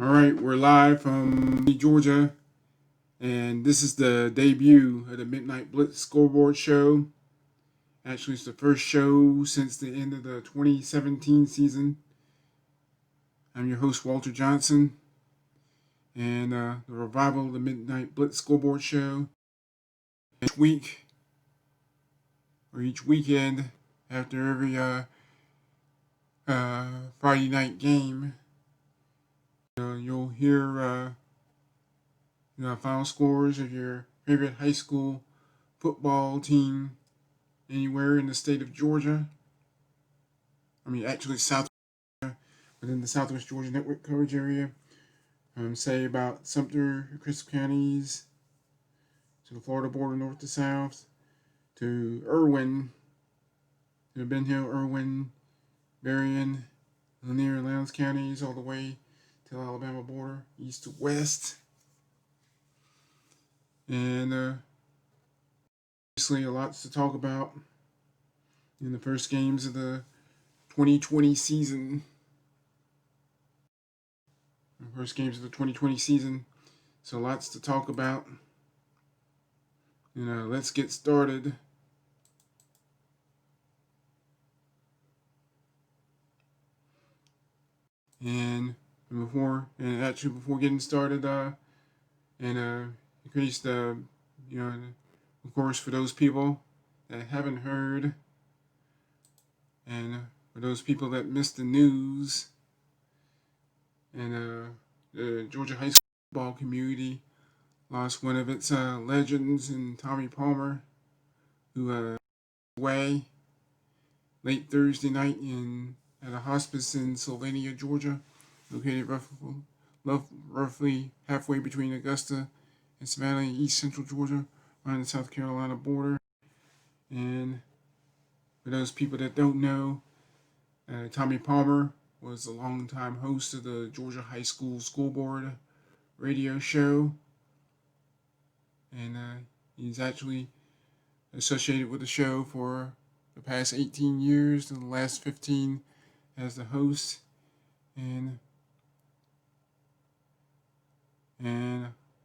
All right, we're live from Georgia, and this is the debut of the Midnight Blitz Scoreboard show. Actually, it's the first show since the end of the 2017 season. I'm your host, Walter Johnson, and the revival of the Midnight Blitz Scoreboard show. Each week, or each weekend, after every Friday night game, you'll hear final scores of your favorite high school football team anywhere in the state of Georgia. Actually South within the Southwest Georgia network coverage area. Say about Sumter, Crisp counties, to the Florida border north to south, to Irwin, to Ben Hill, Irwin, Berrien, Lanier, and Lowndes counties, all the way to the Alabama border, east to west. And obviously, a lot to talk about in the first games of the 2020 season. So lots to talk about. Let's get started. Before getting started, increase of course, for those people that haven't heard, and for those people that missed the news, and the Georgia high school football community lost one of its legends in Tommy Palmer, who passed away late Thursday night at a hospice in Sylvania, Georgia, located roughly halfway between Augusta and Savannah in East Central Georgia, on the South Carolina border. And for those people that don't know, Tommy Palmer was a longtime host of the Georgia High School Scoreboard radio show, and he's actually associated with the show for the past 18 years, and the last 15 as the host, and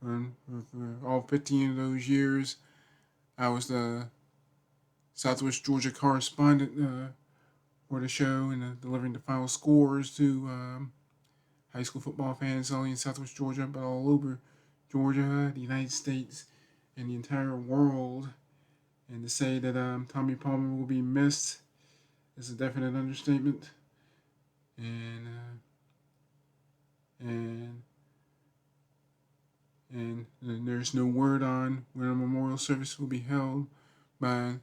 for all 15 of those years, I was the Southwest Georgia correspondent for the show, and delivering the final scores to high school football fans not only in Southwest Georgia, but all over Georgia, the United States, and the entire world. And to say that Tommy Palmer will be missed is a definite understatement. And there's no word on where a memorial service will be held, but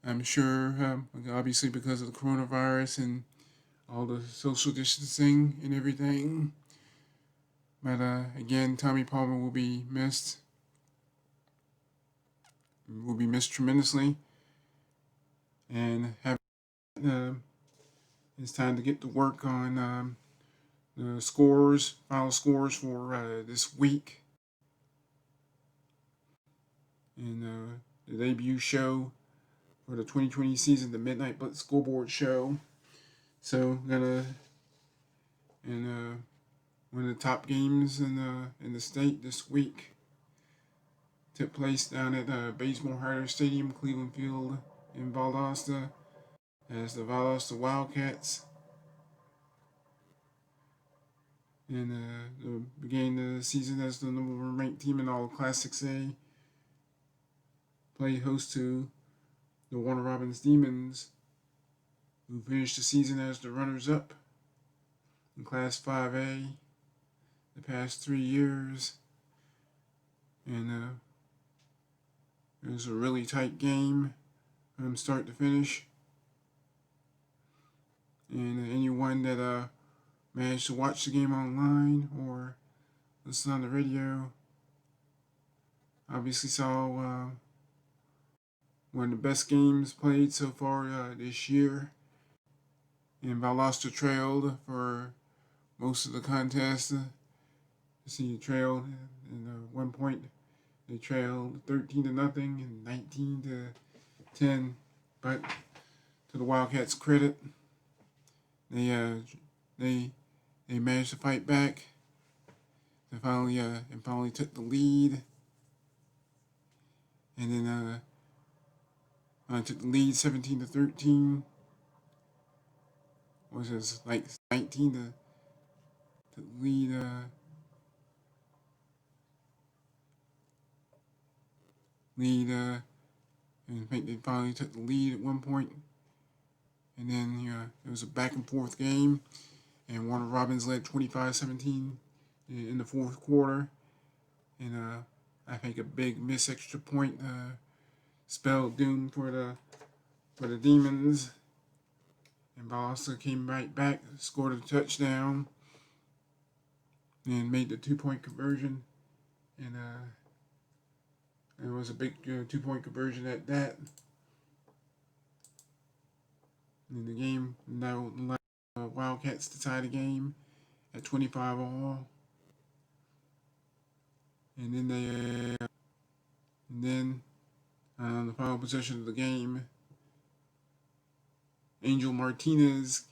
I'm sure, obviously because of the coronavirus and all the social distancing and everything. But again, Tommy Palmer will be missed. Will be missed tremendously. And it's time to get to work on the final scores for this week. And the debut show for the 2020 season, the Midnight Blitz Scoreboard show. So one of the top games in the state this week took place down at Bazemore Harder Stadium, Cleveland Field in Valdosta, as the Valdosta Wildcats began the season as the number one ranked team in all Class 6A, played host to the Warner Robins Demons, who finished the season as the runners-up in Class 5A the past 3 years. And it was a really tight game from start to finish. And anyone that managed to watch the game online or listen on the radio obviously saw one of the best games played so far this year. And Valdosta trailed for most of the contest. Trailed, and at one point they trailed 13-0 and 19-10. But to the Wildcats' credit, they managed to fight back finally took the lead, and then took the lead 17-13. Was it like 19 to lead? And I think they finally took the lead at one point, and then it was a back and forth game, and Warner Robins led 25-17 in the fourth quarter, and I think a big missed extra point spelled doom for the Demons, and Valdosta came right back, scored a touchdown, and made the 2-point conversion, and it was a big 2-point conversion at that. In the game, now Wildcats to tie the game at 25 all, and then on the final possession of the game, Angel Martinez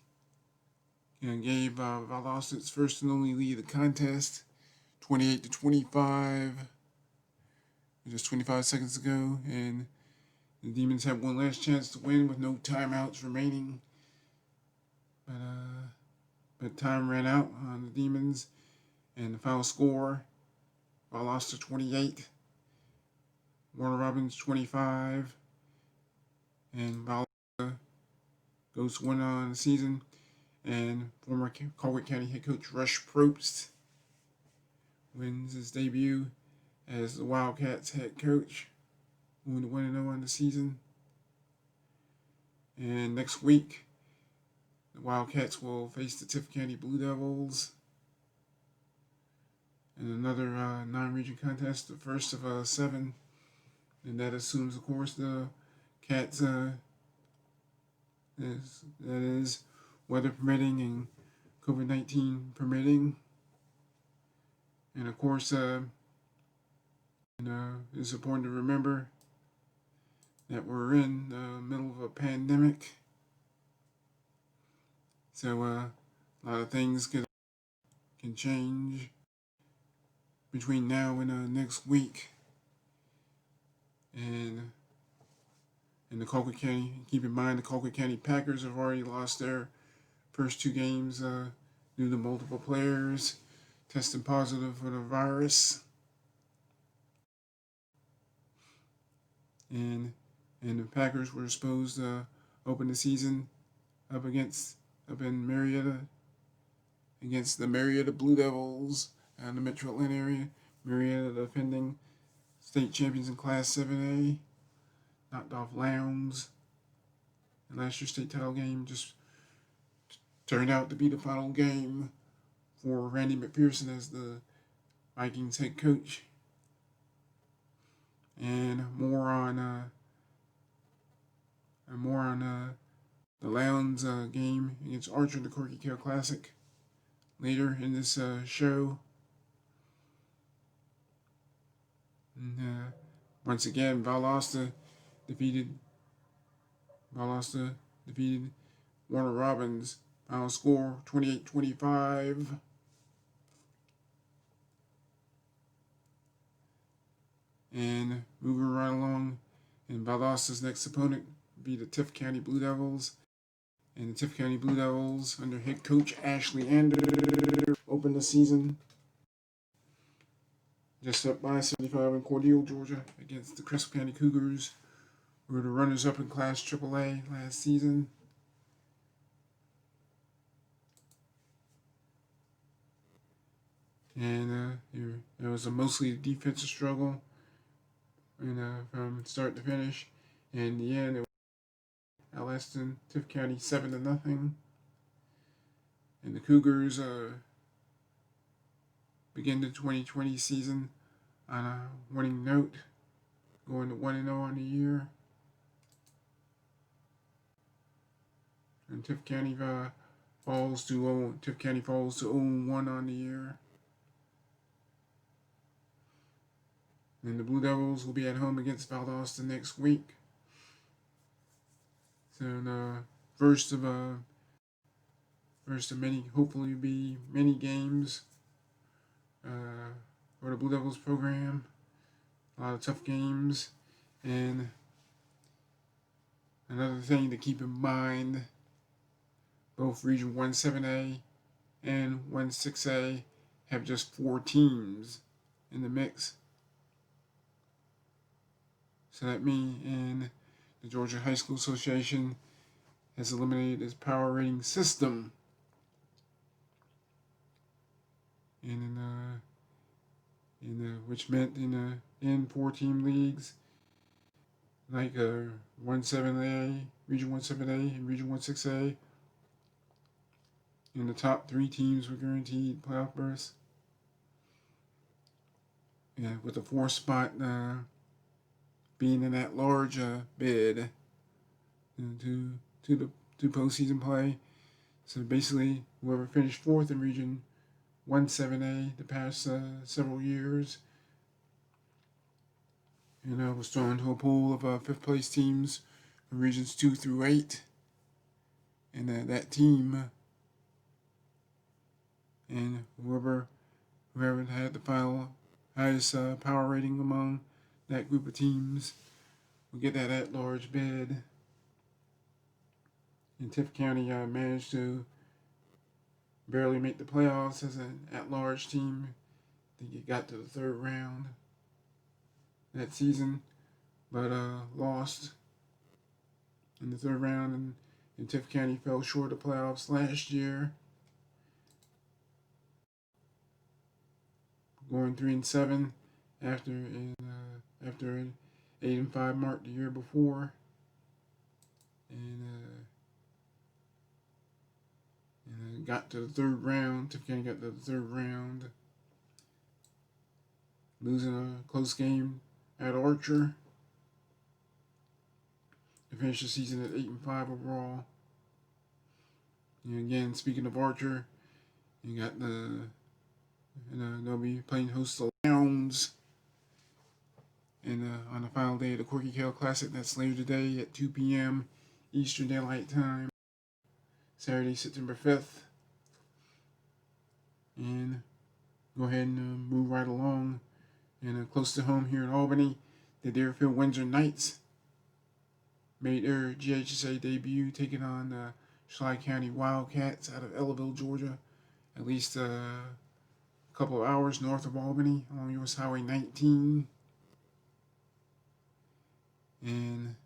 gave Valdosta its first and only lead of the contest, 28-25. Just 25 seconds ago, and the Demons had one last chance to win with no timeouts remaining. But time ran out on the Demons, and the final score, Valdosta 28, Warner Robins 25, and Valdosta goes to win on the season. And former Colquitt County head coach Rush Probst wins his debut as the Wildcats head coach, moving to 1-0 on the season. And next week, the Wildcats will face the Tift County Blue Devils in another non-region contest, the first of 7. And that assumes, of course, the Cats, is weather permitting and COVID-19 permitting. And of course, it's important to remember that we're in the middle of a pandemic. So a lot of things can change between now and next week. And the Colquitt County, keep in mind the Colquitt County Packers have already lost their first 2 games due to multiple players testing positive for the virus. And the Packers were supposed to open the season up in Marietta against the Marietta Blue Devils in the Metro Atlanta area. Marietta, the defending state champions in Class 7A, knocked off Lowndes. And last year's state title game just turned out to be the final game for Randy McPherson as the Vikings head coach. And more on the Lowndes game against Archer in the Corky Care Classic later in this show. And once again, Valdosta defeated Warner Robins. Final score 28-25. And moving right along, and Valdosta's next opponent will be the Tift County Blue Devils. And the Tift County Blue Devils, under head coach Ashley Ander, opened the season just up by 75 in Cordele, Georgia, against the Crespo County Cougars, who were the runners-up in Class AAA last season. And it was a mostly defensive struggle, from start to finish. And in the end, it was Aleston, Tift County 7-0. And the Cougars begin the 2020 season on a winning note, going to 1-0 on the year. And Tift County falls to 0-1 on the year. And the Blue Devils will be at home against Valdosta next week. So the first of many, hopefully be many games for the Blue Devils program. A lot of tough games. And another thing to keep in mind, both Region 17A and 16A have just 4 teams in the mix. So that means in the Georgia High School Association has eliminated its power rating system. And which meant in 4-team leagues like 17A, Region 17A, and Region 16A, and the top 3 teams were guaranteed playoff berths. Yeah, with the 4th spot being in that large bid to the postseason play. So basically, whoever finished 4th in Region 17A the past several years, was thrown into a pool of 5th place teams from Regions 2 through 8, and that team and whoever had the final highest power rating among that group of teams will get that at-large bid. And Tift County managed to barely make the playoffs as an at-large team. I think it got to the 3rd round that season, but lost in the 3rd round, and Tift County fell short of playoffs last year, going 3-7 after an 8-5 mark the year before, and got to the 3rd round. Tift County got to the 3rd round, losing a close game at Archer to finish the season at 8-5 overall. And again, speaking of Archer, you got they'll be playing host to Lowndes on the final day of the Corky Kell Classic. That's later today at 2 p.m. Eastern Daylight Time, Saturday, September 5th. And go ahead and move right along. And close to home here in Albany, the Deerfield Windsor Knights made their GHSA debut, taking on the Schley County Wildcats out of Ellaville, Georgia, at least a couple of hours north of Albany along US Highway 19. And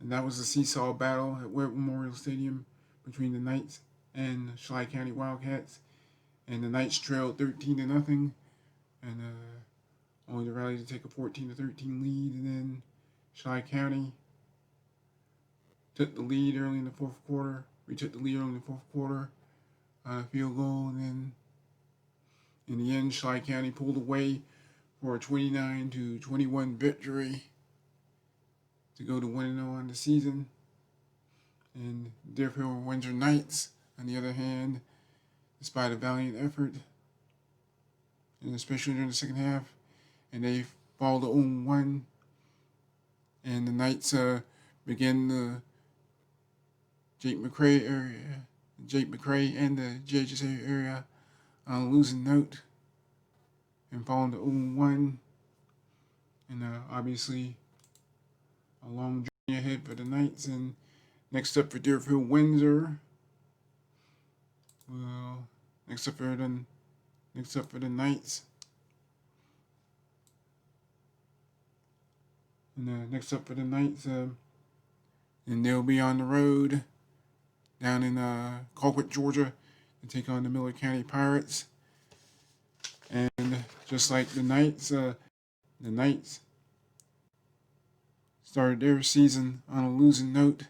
that was a seesaw battle at Webb Memorial Stadium between the Knights and Schley County Wildcats. And the Knights trailed 13-0, and only to rally to take a 14-13 lead. And then Schley County took the lead early in the 4th quarter. We took the lead early in the 4th quarter on a field goal, and then in the end, Schley County pulled away for a 29-21 victory to go to 1-0 on the season. And Deerfield Windsor Knights, on the other hand, despite a valiant effort, and especially during the second half, and they fall to 0-1, and the Knights begin the Jake McCray and the GHSA area on a losing note, and falling to 0-1, and obviously a long journey ahead for the Knights. And next up for Deerfield Windsor, well, next up for the Knights, and next up for the Knights, and they'll be on the road down in Colquitt, Georgia, to take on the Miller County Pirates. And just like the Knights started their season on a losing note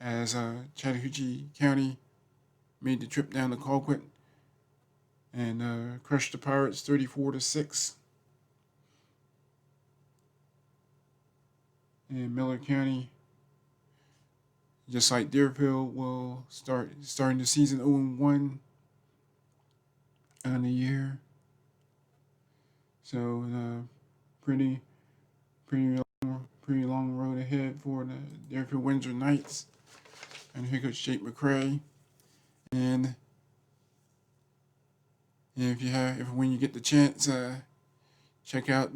as Chattahoochee County made the trip down to Colquitt and crushed the Pirates 34-6. And Miller County, just like Deerfield, will starting the season 0-1 on the year. So pretty long road ahead for the Deerfield Windsor Knights and head coach Jake McCray. And And if when you get the chance, check out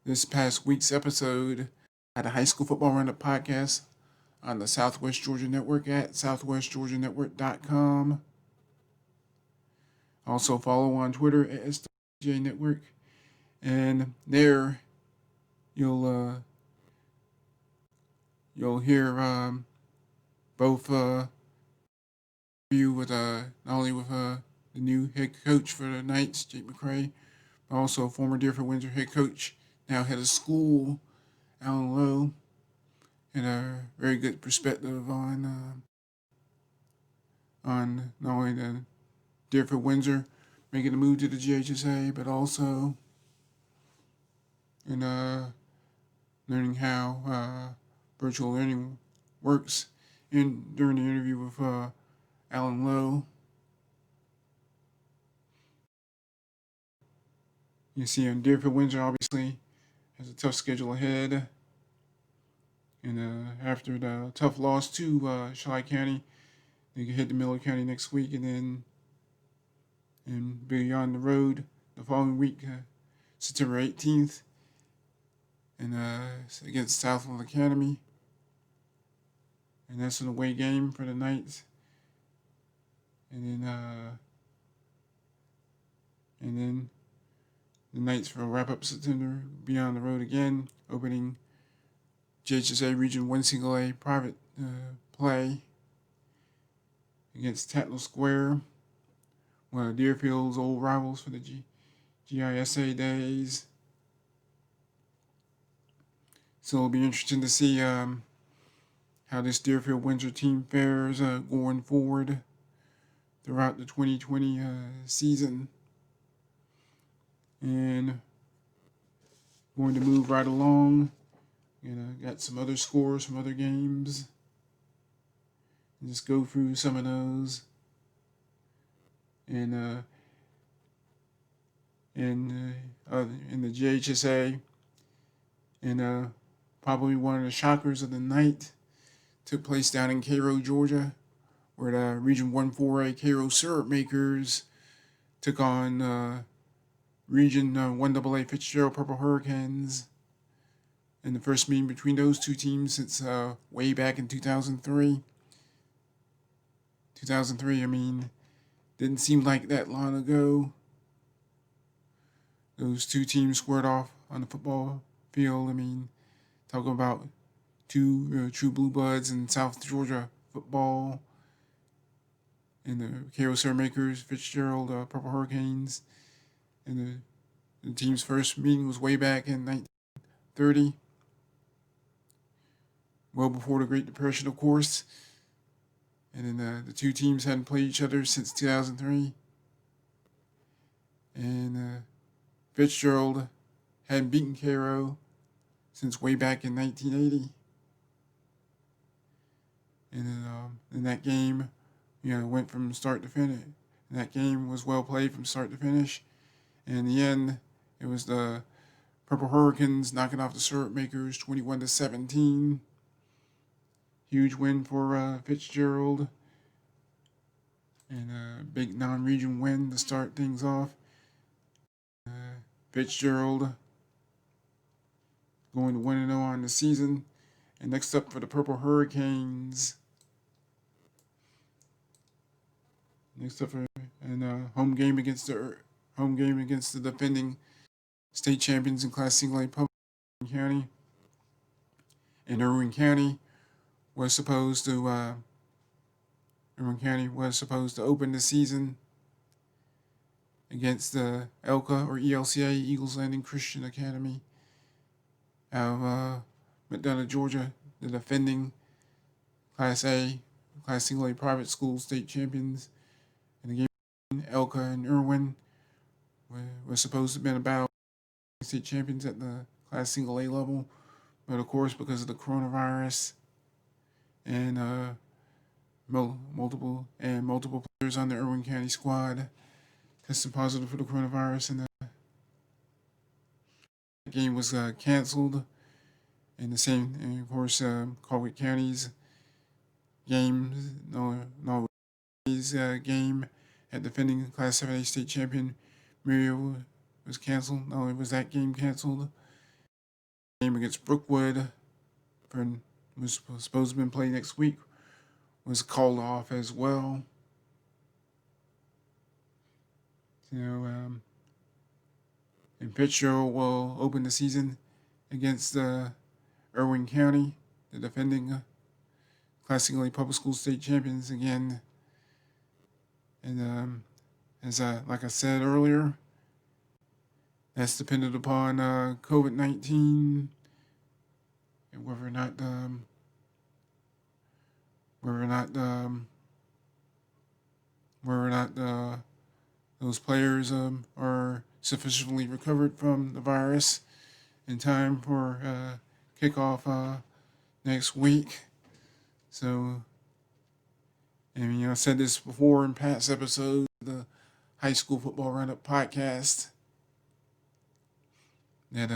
this past week's episode at the High School Football Roundup podcast on the Southwest Georgia Network at southwestgeorgianetwork.com. Also follow on Twitter at SWJ Network, and there you'll hear both interview with not only with the new head coach for the Knights, Jake McCray, but also former Deerfield Windsor head coach, now head of school, Alan Lowe, and a very good perspective on not only the Deerfield Windsor making the move to the GHSA, but also in learning how virtual learning works. During the interview with Alan Lowe, you see Deerfield Windsor obviously has a tough schedule ahead, and after the tough loss to Chi County, they can hit the Miller County next week, and be on the road the following week, September 18th, and against Southland Academy, and that's an away game for the Knights, and then the Knights for a wrap-up September be on the road again, opening GHSA Region 1 Single A private play against Tatnall Square, one of Deerfield's old rivals for the GISA days. So it'll be interesting to see how this Deerfield Windsor team fares going forward throughout the 2020 season. And going to move right along. Got some other scores from other games. And just go through some of those. And in the GHSA, and probably one of the shockers of the night took place down in Cairo, Georgia, where the Region 1-4A Cairo Syrup Makers took on Region 1AA Fitzgerald Purple Hurricanes in the first meeting between those two teams since way back in 2003. 2003, I mean, didn't seem like that long ago. Those two teams squared off on the football field. I mean, talking about two true blue bloods in South Georgia football, and the Cairo Syrup Makers, Fitzgerald Purple Hurricanes. And the team's first meeting was way back in 1930, well before the Great Depression, of course. And then the two teams hadn't played each other since 2003. And Fitzgerald hadn't beaten Cairo since way back in 1980. And then in that game, went from start to finish. And that game was well played from start to finish. And in the end, it was the Purple Hurricanes knocking off the Syrup Makers 21-17. Huge win for Fitzgerald. And a big non-region win to start things off. Fitzgerald going to 1-0 on the season. And next up for the Purple Hurricanes. Next up for home game against the defending state champions in Class Single A Public County. And Irwin County was supposed to open the season against the ELCA or ELCA, Eagles Landing Christian Academy out of McDonough, Georgia, the defending Class Single A private school state champions. And the game between ELCA and Irwin was supposed to have been about state champions at the Class Single A level, but of course because of the coronavirus and multiple players on the Irwin County squad tested positive for the coronavirus, and the game was canceled. And the same, and of course, Colquitt County's game, game at defending Class 7A state champion Muriel was canceled. Not only was that game canceled, the game against Brookwood, was supposed to have been played next week, was called off as well. And Fitzgerald will open the season against Irwin County, the defending Class Single A Public School state champions again. And like I said earlier, that's dependent upon COVID-19 and whether or not those players are sufficiently recovered from the virus in time for kickoff next week. So, I said this before in past episodes of the High School Football Roundup podcast, that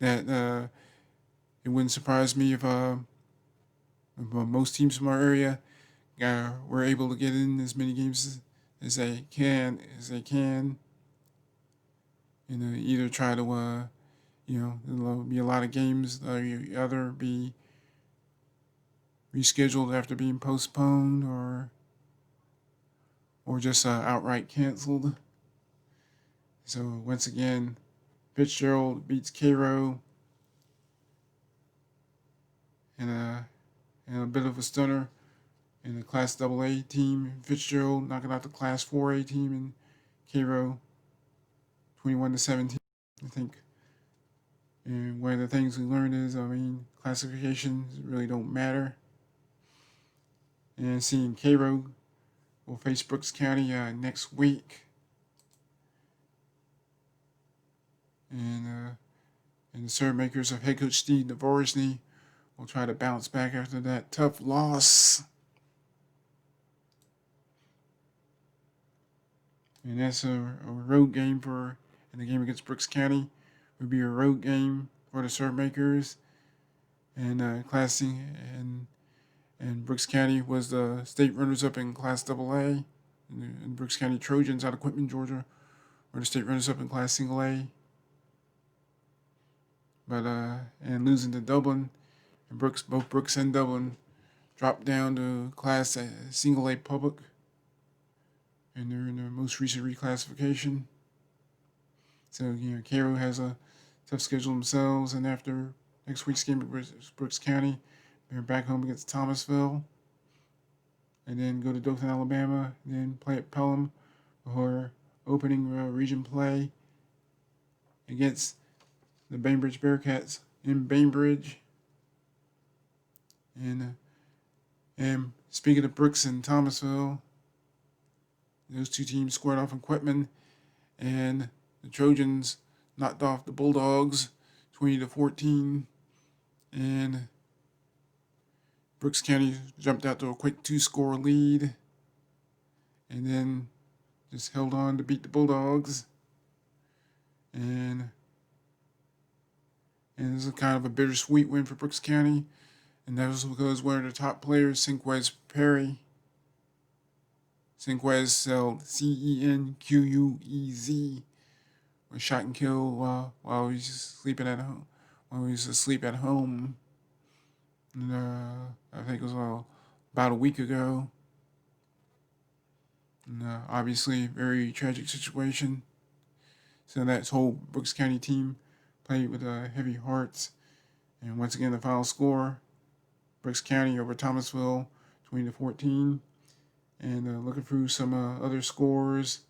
it wouldn't surprise me if most teams from our area were able to get in as many games as they can. Either try to there'll be a lot of games that either be rescheduled after being postponed or just outright canceled. So once again, Fitzgerald beats Cairo and a bit of a stunner in the Class AA team. Fitzgerald knocking out the Class 4A team in Cairo 21-17. I think. And one of the things we learned is, classifications really don't matter. And seeing Cairo will face Brooks County next week. And the serve makers of head coach Steve Dvorsny will try to bounce back after that tough loss. And that's a road game and the game against Brooks County would be a road game for the serve makers. And and Brooks County was the state runners-up in Class AA. And Brooks County Trojans out of Quitman, Georgia, were the state runners-up in Class Single A. But and losing to Dublin, and both Brooks and Dublin dropped down to Class Single A Public, and they're in their most recent reclassification. So Cairo has a tough schedule themselves, and after next week's game against Brooks County, they're back home against Thomasville, and then go to Dothan, Alabama, and then play at Pelham for opening region play against the Bainbridge Bearcats in Bainbridge. And speaking of Brooks and Thomasville, those two teams squared off in Quitman, and the Trojans knocked off the Bulldogs 20-14, and Brooks County jumped out to a quick 2-score lead, and then just held on to beat the Bulldogs. And this is kind of a bittersweet win for Brooks County, and that was because one of the top players, Cinquez Perry, Cinquez spelled Cenquez, was shot and killed while he was sleeping at home. While he was asleep at home, and I think it was about a week ago. And obviously, very tragic situation. So that whole Brooks County team played with heavy hearts. And once again, the final score: Brooks County over Thomasville, 20-14. And looking through some other scores,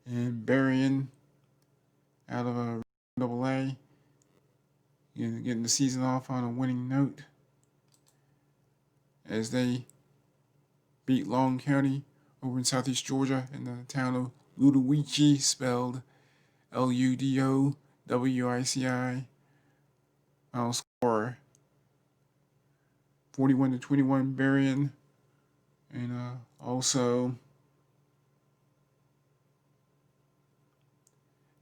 and Berrien out of AA, getting the season off on a winning note as they beat Long County over in southeast Georgia in the town of Ludowici, spelled Ludowici. Final score 41-21 Berrien. And also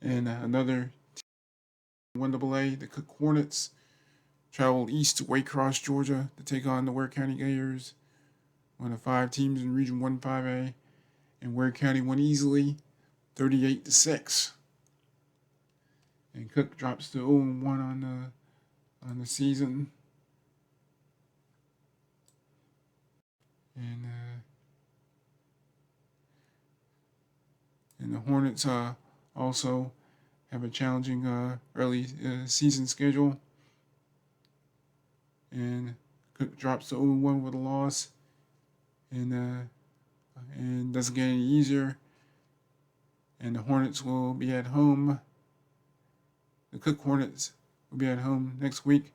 another 1AA, the Cook Hornets, traveled east to Waycross, Georgia to take on the Ware County Gators one of 5 teams in Region 1 5A, and Ware County won easily, 38-6. And Cook drops to 0-1 on the season. And the Hornets also have a challenging early season schedule. And Cook drops to 0-1 with a loss, and doesn't get any easier. And the Hornets will be at home. The Cook Hornets will be at home next week,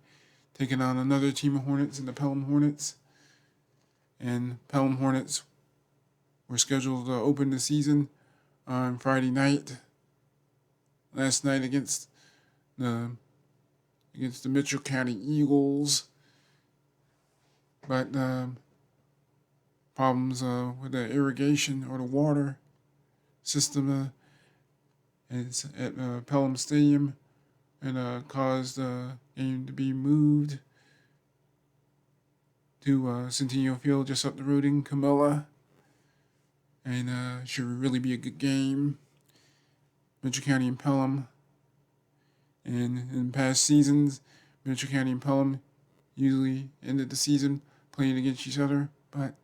taking on another team of Hornets in the Pelham Hornets. And Pelham Hornets were scheduled to open the season on Friday night. Last night against the Mitchell County Eagles, but problems with the irrigation or the water system at Pelham Stadium, and caused the game to be moved to Centennial Field just up the road in Camilla. And should really be a good game. Mitchell County and Pelham. And in past seasons, Mitchell County and Pelham usually ended the season playing against each other, but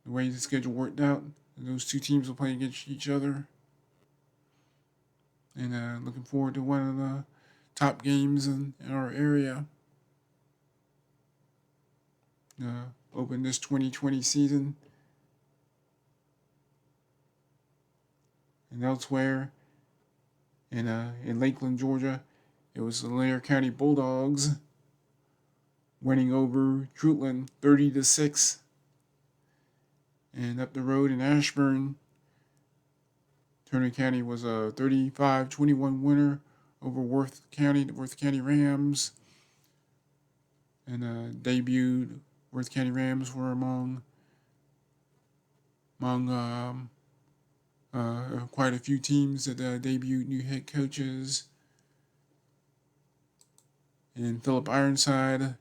the way the schedule worked out, those two teams will play against each other. And looking forward to one of the top games in our area. Open this 2020 season. And elsewhere, in Lakeland, Georgia, it was the Lair County Bulldogs winning over Trutland 30-6. And up the road in Ashburn, Turner County was a 35-21 winner over Worth County, the Worth County Rams. And debuted Worth County Rams were among quite a few teams that debuted new head coaches. And Philip Ironside,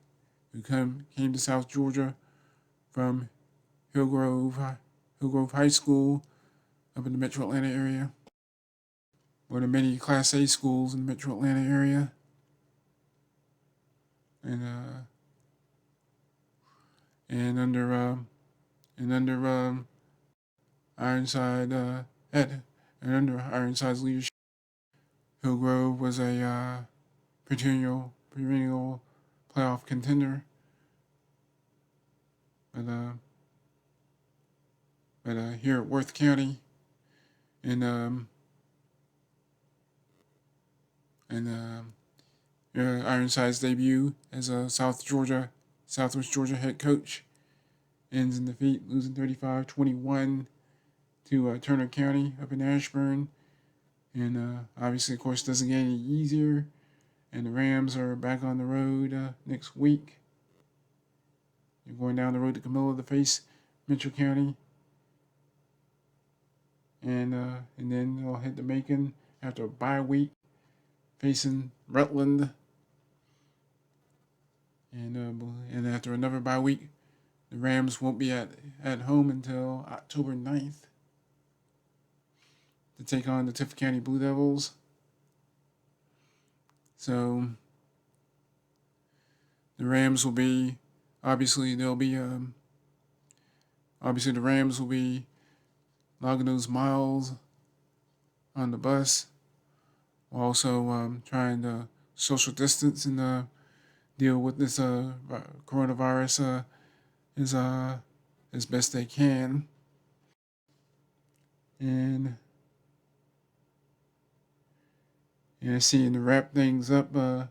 who came to South Georgia from Hillgrove High School up in the Metro Atlanta area, one of many Class A schools in the Metro Atlanta area. And under Ironside under Ironside's leadership, Hillgrove was a perennial playoff contender. But here at Worth County, Ironside's debut as a Southwest Georgia head coach ends in defeat, losing 35-21 to Turner County up in Ashburn. And obviously, of course, doesn't get any easier. And the Rams are back on the road next week. They're going down the road to Camilla to face Mitchell County. And then they'll head to Macon after a bye week, facing Rutland. And after another bye week, the Rams won't be at home until October 9th to take on the Tiffin County Blue Devils. So the Rams will be obviously the Rams will be logging those miles on the bus, while also trying to social distance and deal with this coronavirus as best they can. And seeing to wrap things up, and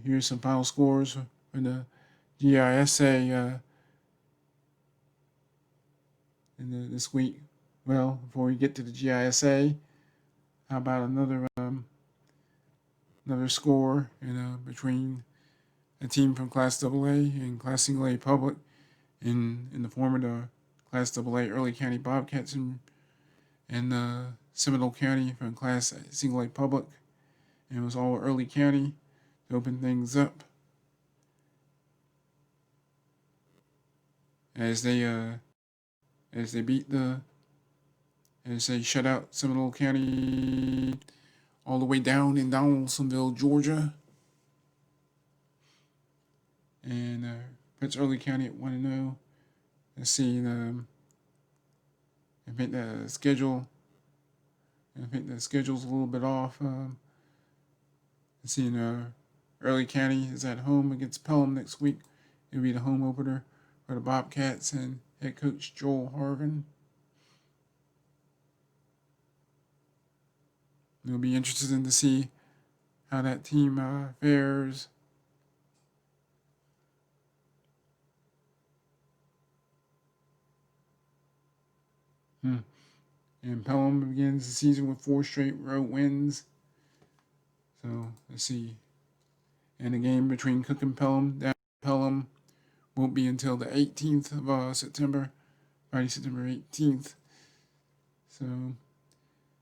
here's some final scores for the GISA this week. Well, before we get to the GISA, how about another score between a team from Class AA and Class Single A Public in the form of the Class AA Early County Bobcats and Seminole County from Class Single A Public, and it was all Early County to open things up. as they beat as they shut out Seminole County all the way down in Donaldsonville, Georgia. And Prince Early County at 1-0. Let's see. I think the schedule's a little bit off. Let's see. Early County is at home against Pelham next week. It'll be the home opener for the Bobcats and head coach Joel Harvin. It'll be interesting to see how that team fares. And Pelham begins the season with 4 straight road wins. So let's see. And the game between Cook and Pelham won't be until the 18th of September, Friday, September 18th.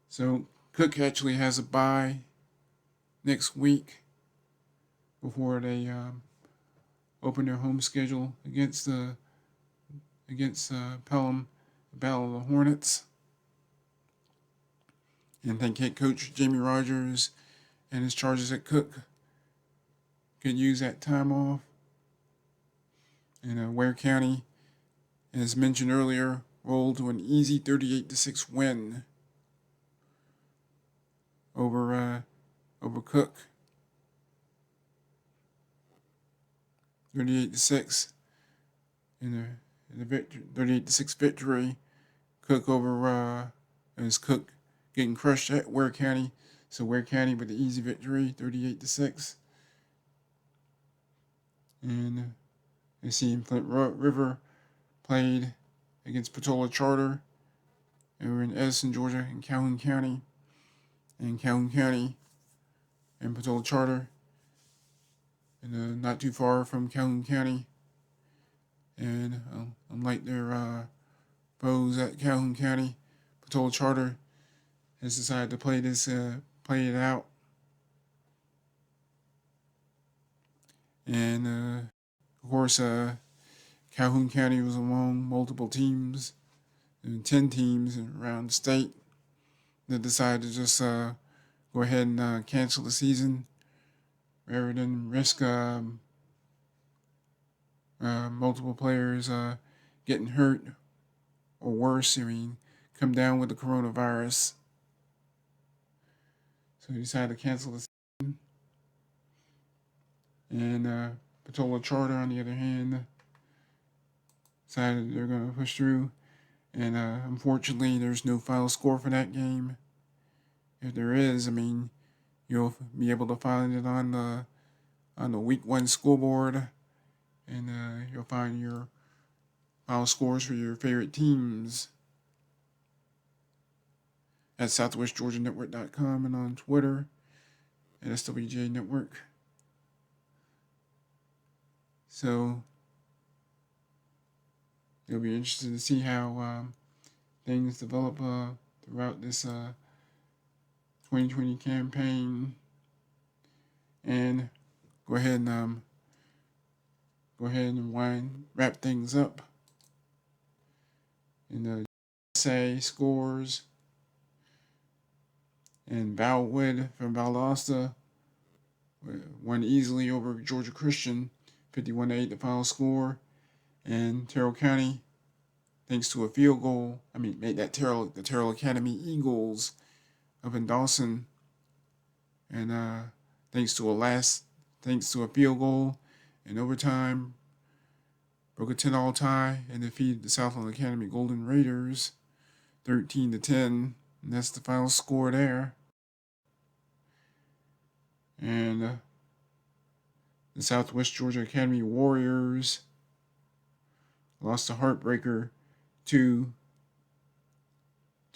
So Cook actually has a bye next week before they open their home schedule against Pelham, the Battle of the Hornets. And think head coach Jamie Rogers and his charges at Cook could use that time off. And Ware County, as mentioned earlier, rolled to an easy 38-6 win over Cook. 38-6 in the 38-6 victory. Cook over as Cook getting crushed at Ware County. So Ware County with the easy victory, 38-6. And I see Flint River played against Patola Charter. And we're in Edison, Georgia, in Calhoun County. And Calhoun County and Patola Charter. And not too far from Calhoun County. And unlike their foes at Calhoun County, Patola Charter has decided to play it out. And of course, Calhoun County was among multiple teams, and 10 teams around the state that decided to just go ahead and cancel the season rather than risk multiple players getting hurt or worse. I mean, come down with the coronavirus. So he decided to cancel the season. And Patola Charter, on the other hand, decided they're going to push through. And unfortunately, there's no final score for that game. If there is, I mean, you'll be able to find it on the Week 1 scoreboard. And you'll find your final scores for your favorite teams at southwestgeorgianetwork.com and on Twitter at SWJ Network. So it'll be interesting to see how things develop throughout this 2020 campaign. And go ahead and wrap things up in the USA scores. And Valwood from Valdosta won easily over Georgia Christian, 51-8 the final score. And Terrell County, thanks to a field goal, made that the Terrell Academy Eagles up in Dawson. And thanks to a field goal in overtime, broke a 10-all tie and defeated the Southland Academy Golden Raiders 13-10. And that's the final score there. And the Southwest Georgia Academy Warriors lost a heartbreaker to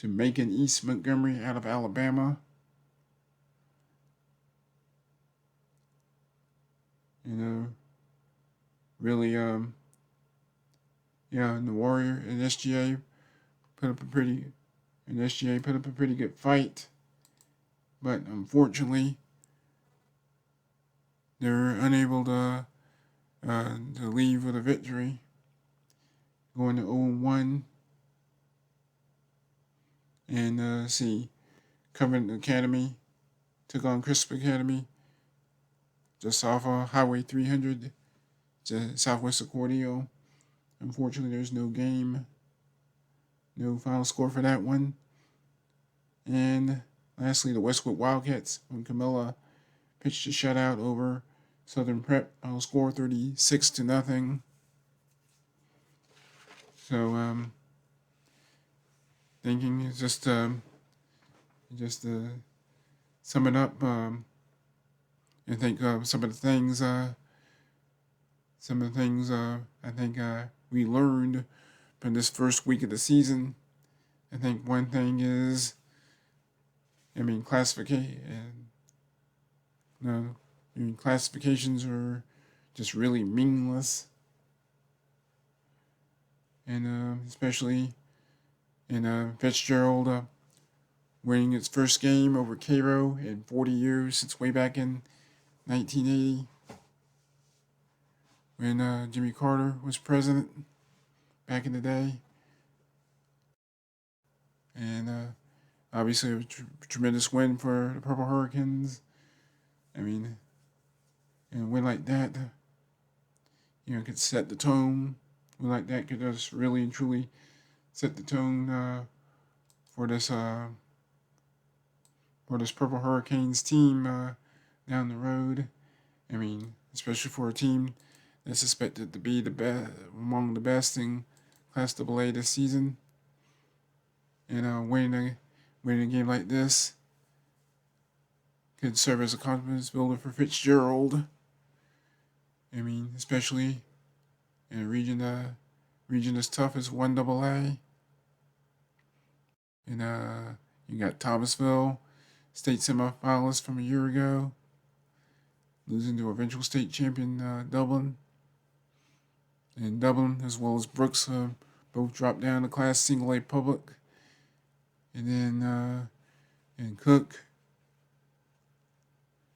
Macon East Montgomery out of Alabama. Really, and the Warrior and SGA put up a pretty good fight, but unfortunately, they're unable to leave with a victory, going to 0-1. And Covenant Academy took on Crisp Academy just off Highway 300 to southwest of Cordele. Unfortunately, there's no game, no final score for that one. And lastly, the Westwood Wildcats when Camilla pitched a shutout over Southern Prep. Final score 36-0. So thinking is just sum it up. I think some of the things I think we learned from this first week of the season. I think one thing is, classifications are just really meaningless, and especially in Fitzgerald winning its first game over Cairo in 40 years since way back in 1980 when Jimmy Carter was president back in the day. And obviously a tremendous win for the Purple Hurricanes. A win like that, could set the tone. A win like that could just really and truly set the tone for this Purple Hurricanes team down the road. Especially for a team that's expected to be the best among the best in Class AA this season. And winning a game like this could serve as a confidence builder for Fitzgerald. Especially in a region as tough as 1AA. And you got Thomasville, state semifinalists from a year ago, losing to eventual state champion Dublin. And Dublin, as well as Brooks, both dropped down to Class Single A Public. And then and Cook,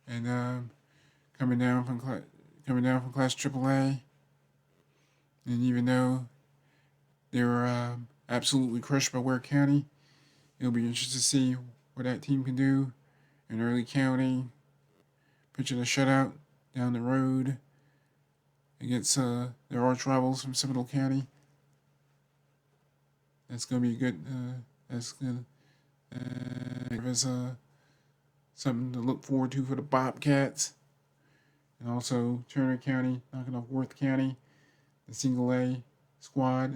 and coming down from Class AAA. And even though they were absolutely crushed by Ware County, it'll be interesting to see what that team can do in Early County, pitching a shutout down the road against their arch rivals from Seminole County. That's going to be good. That's going to give us something to look forward to for the Bobcats. And also Turner County knocking off Worth County, the Single A squad,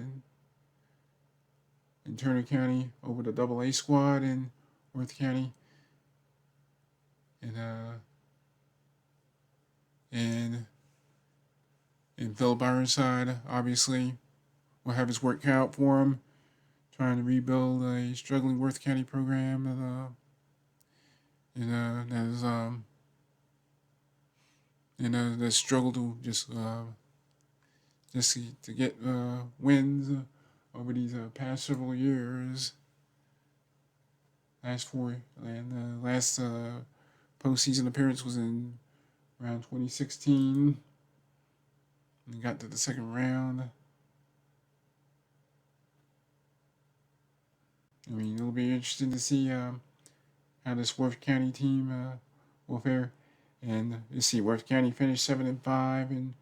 and Turner County over the AA squad in Worth County. And Philip Ironside, obviously, will have his work cut out for him, trying to rebuild a struggling Worth County program that struggled to just to get wins over these past several years. Last postseason appearance was in around 2016. And got to the second round. It'll be interesting to see how this Worth County team will fare. And you see, Worth County finished 7-5 in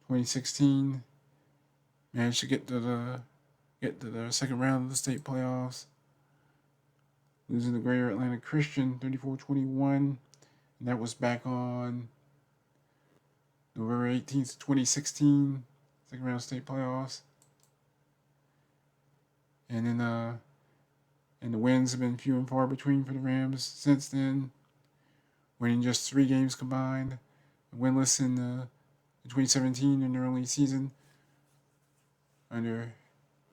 2016. Managed to get to the second round of the state playoffs, losing to Greater Atlanta Christian 34-21, and that was back on November 18th, 2016, second round state playoffs. And then and the wins have been few and far between for the Rams since then, winning just 3 games combined, winless in 2017 in the early season under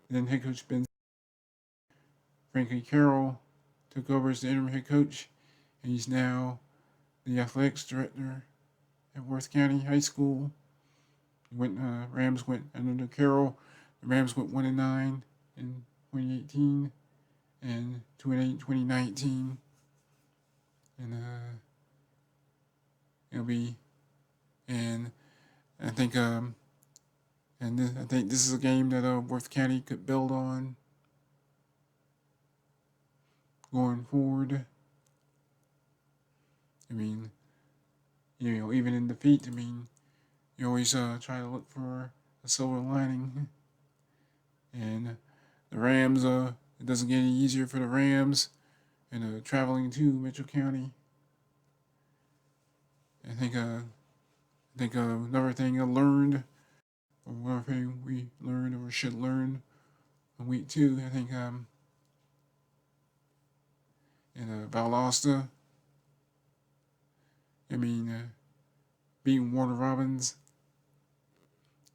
then head coach Ben. Frankie Carroll took over as the interim head coach, and he's now the athletics director at Worth County High School. Rams went under Carroll. The Rams went 1-9 in 2018 and 2-8 in 2019. And it'll be, and I think And I think this is a game that Worth County could build on going forward. I mean, even in defeat, I mean, you always try to look for a silver lining. And the Rams, it doesn't get any easier for the Rams, and traveling to Mitchell County. I think another thing I learned, or another thing we learned or should learn in week 2, I think in Valdosta, I mean, beating Warner Robins,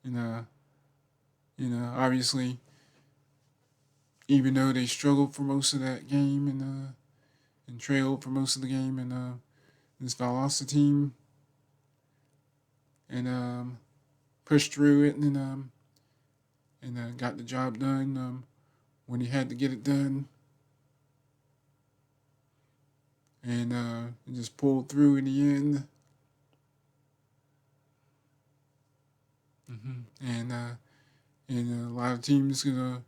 and obviously, even though they struggled for most of that game and trailed for most of the game, and this Valdosta team, and pushed through it, and got the job done when he had to get it done, and just pulled through in the end. And a lot of teams and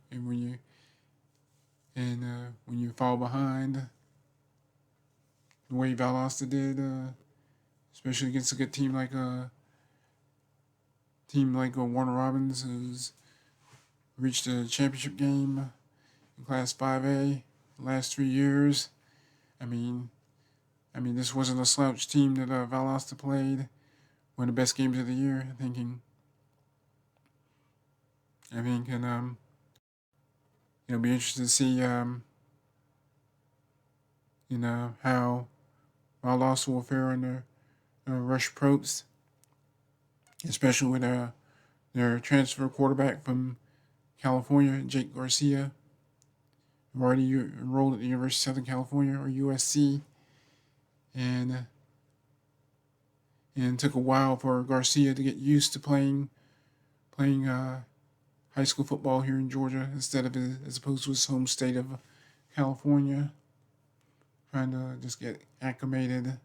when you fall behind, the way Valdosta did, especially against a good team like Warner Robins, who's reached a championship game in Class 5A the last 3 years. I mean, this wasn't a slouch team that Valdosta played. One of the best games of the year, I think, and it'll be interesting to see, how Valdosta will fare under Rush Probst, especially with their transfer quarterback from California, Jake Garcia, who already enrolled at the University of Southern California, or USC, and it took a while for Garcia to get used to playing high school football here in Georgia as opposed to his home state of California, trying to just get acclimated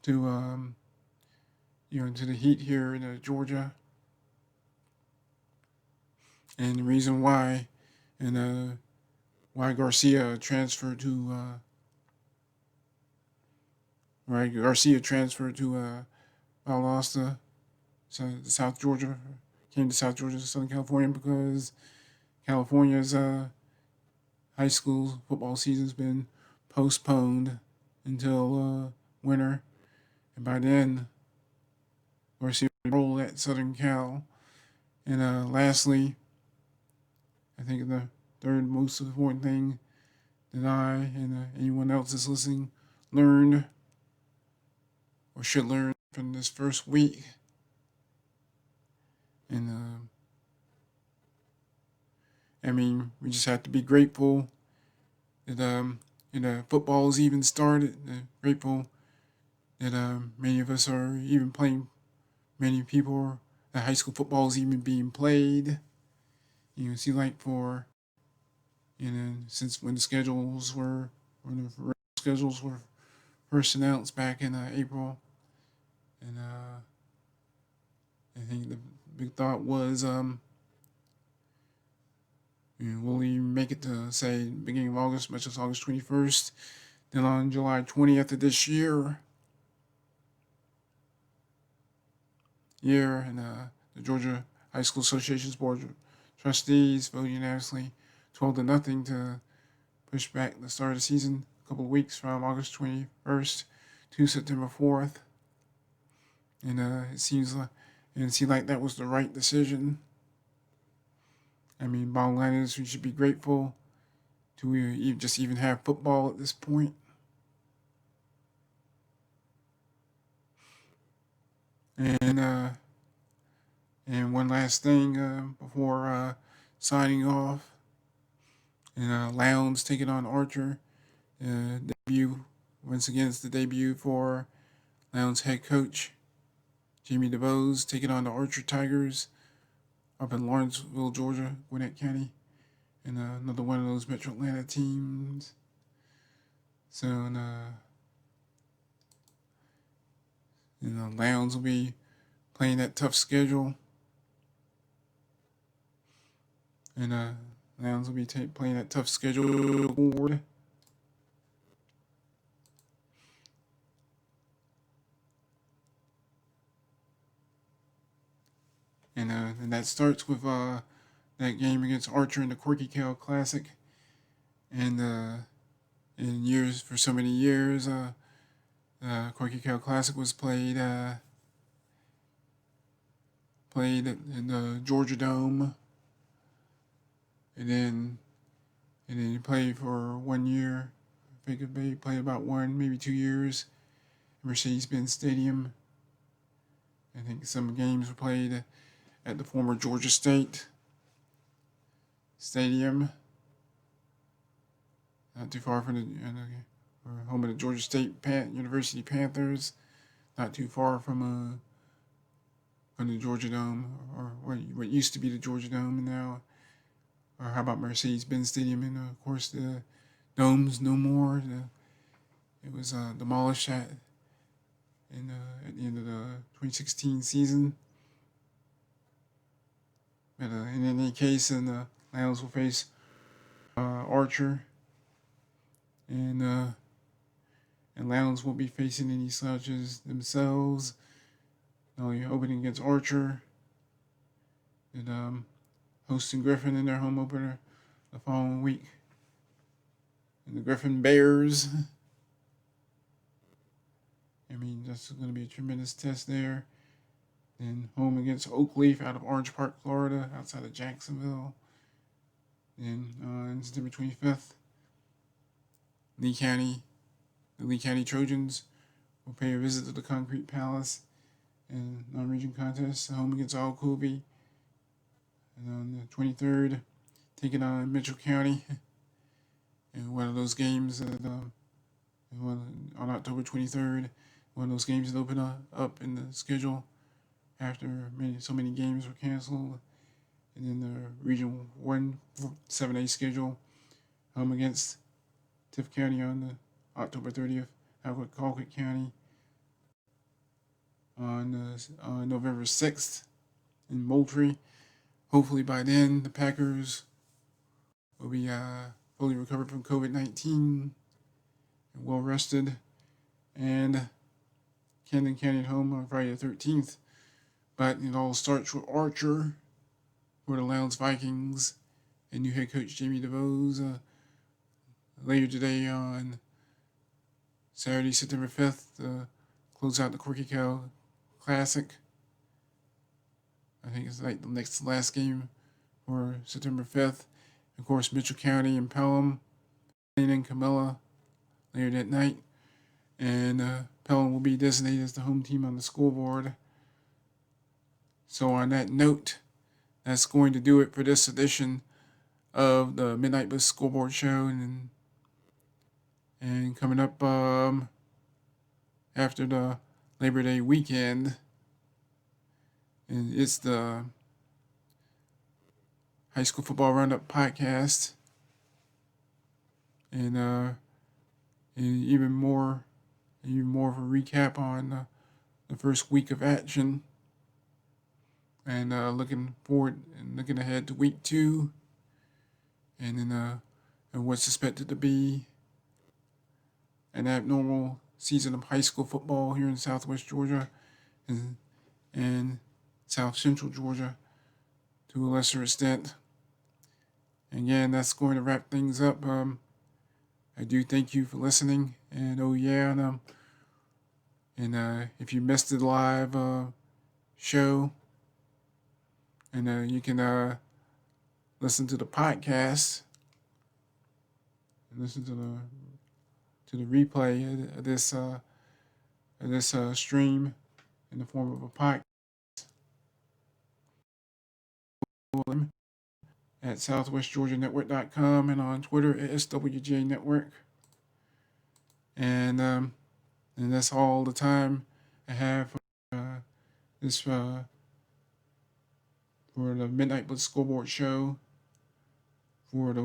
to to the heat here in Georgia. And the reason why, and why Garcia transferred to Valdosta, South Georgia, came to South Georgia, Southern California, because California's high school football season's been postponed until winter, and by then, Garcia will enroll at Southern Cal. And lastly, I think the third most important thing that I and anyone else that's listening learned or should learn from this first week, and we just have to be grateful that football is even started. Grateful that many of us are even playing. Many people that high school football is even being played. See, like since when the schedules were first announced back in April, and I think the big thought was will even make it to say beginning of August, much as August 21st, then on July 20th of this year, and the Georgia High School Association's Board of Trustees voted unanimously 12-0 to push back the start of the season a couple of weeks from August 21st to September 4th. And it seemed like that was the right decision. Bottom line is we should be grateful to even have football at this point. And one last thing before signing off. And Lowndes taking on Archer. Debut. Once again, it's the debut for Lowndes head coach Jamie DeVos taking on the Archer Tigers up in Lawrenceville, Georgia, Gwinnett County. And another one of those Metro Atlanta teams. So, Lowndes will be playing that tough schedule. And Lions will be playing that tough schedule forward. And that starts with that game against Archer in the Corky Cal Classic. And for so many years, Corky Cal Classic was played in the Georgia Dome, and then he played for 1 year. I think he played about 1, maybe 2 years, at Mercedes-Benz Stadium. I think some games were played at the former Georgia State Stadium, not too far from the home of the Georgia State University Panthers, not too far from the Georgia Dome, or what used to be the Georgia Dome, and now, or how about Mercedes-Benz Stadium? And of course, the dome's no more. It was demolished at the end of the 2016 season. But in any case, the Lions will face Archer, and Lions won't be facing any slouches themselves. Only opening against Archer, and hosting Griffin in their home opener the following week. And the Griffin Bears. I mean, that's going to be a tremendous test there. Then home against Oakleaf out of Orange Park, Florida, outside of Jacksonville. Then on September 25th, the Lee County Trojans will pay a visit to the Concrete Palace in non-region contest, home against Alcovey. And on the 23rd, taking on Mitchell County. And one of those games on October 23rd, one of those games that opened up in the schedule after so many games were canceled. And then the Region 1 7A schedule, home against Tift County on the October 30th, out with Colquitt County on November 6th in Moultrie. Hopefully by then, the Packers will be fully recovered from COVID-19 and well rested. And Camden County at home on Friday the 13th. But it all starts with Archer for the Lions Vikings and new head coach Jamie DeVos later today on Saturday, September 5th, close out the Corky Cal Classic. I think it's like the last game for September 5th. Of course, Mitchell County and Pelham and Camilla later that night. And Pelham will be designated as the home team on the scoreboard. So on that note, that's going to do it for this edition of the Midnight Blitz Scoreboard Show. And coming up after the Labor Day weekend, and it's the High School Football Roundup podcast, and even more of a recap on the first week of action, and looking forward and looking ahead to week 2, and then and what's expected to be an abnormal season of high school football here in Southwest Georgia and South Central Georgia to a lesser extent. Again, that's going to wrap things up. I do thank you for listening, and if you missed the live show, and you can listen to the podcast and listen to the replay of this stream in the form of a podcast at southwestgeorgianetwork.com and on Twitter at SWJ Network. And that's all the time I have for for the Midnight Blitz Scoreboard Show for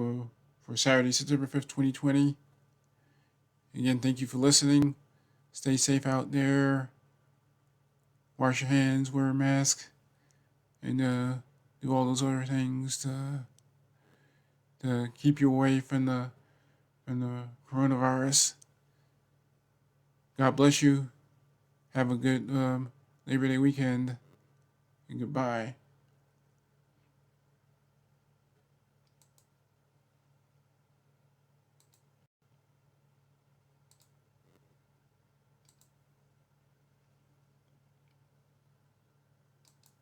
Saturday, September 5th, 2020. Again, thank you for listening. Stay safe out there. wash your hands, wear a mask, and do all those other things to keep you away from the coronavirus. God bless you. Have a good Labor Day weekend, and goodbye.